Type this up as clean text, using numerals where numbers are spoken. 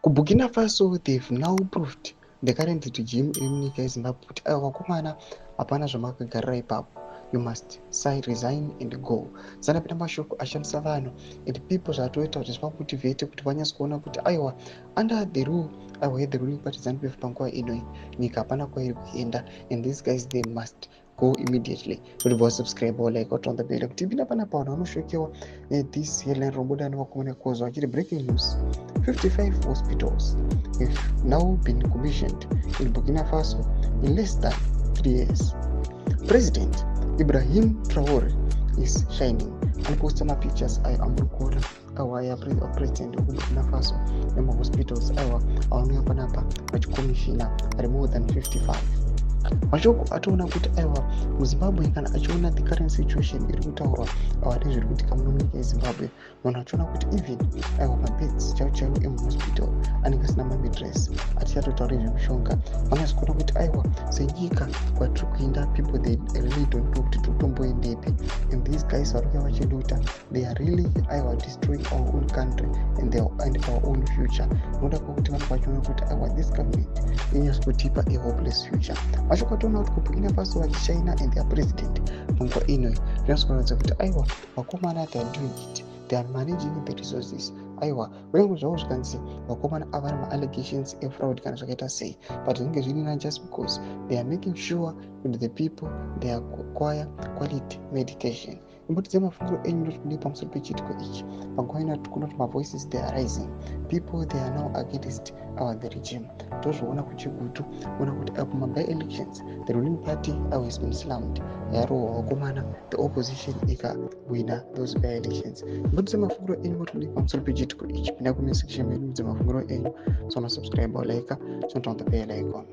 Burkina Faso, they've now proved the current regime munyika yeZimbabwe kuti vakomana hapana zvamakagarira ipapo. You must resign and go. Sanapinda mashoko ashandisa vanhu and people zvatoita kuti zvivamotivate kuti vanyase kuona kuti aiwa under the rule the ruling party ZANU-PF panguva inoyi nyika hapana kwairi kuenda and these guys they must go immediately. Kuti vosubscribe like on the bell kuti ipinda panapa vanhu vanoshokewa this headline rombodana nevakomana kozwa vachiti breaking news 55 hospitals have now been commissioned in Burkina Faso in less than 3 years. President Ibrahim Traore is shining and posted my pictures amurikora awaya president of Burkina Faso nema hospitals awanouya panapa vachikomishina ari more than 55. Mashoko atoona kuti muZimbabwe kana achiona the current situation iri kutaurwa nezviri kuitika munyika yeZimbabwe vanhu vachiona kuti even mabeds chaiwo emuhospital anenge asina mamadress atichatotaura nezvemishonga vanyazi kuona kuti senyika kwatiri kuenda people they really don't know kuti tiri kutomboendepi and these guys vari kuuya vachidota they are really destroying our own country and our own future. Noda kuti vanhu vachiona kuti this government inyasi kutipa a hopeless future. Mashoko atoona kuti kuBurkina Faso vachichina and their president panguva inoyi zvinozokuratidza kuti vakomana they are doing it, they are managing the resources. Kunyange zvavo zvikanzi vakomana ava nema-allegations efraud kana zvakaita sei, but zvinenge zvirinani just because they are making sure that the people they acquire quality medication. Imbotidze mafungiro enyu ndoti pamusoro pechiitiko ichi panguva ino tikuona kuti mavoices they are rising, people they are now against the regime. Tozviona kuchigutu kuona kuti by elections the ruling party has been slammed, yarohwa vakomana, the opposition ikawina those by elections. Imbotidze mafungiro enyu ndoti pamusoro pechiitiko ichi, pinda comment section medu mudze mafungiro enyu, subscribe or like, turn on the bell icon.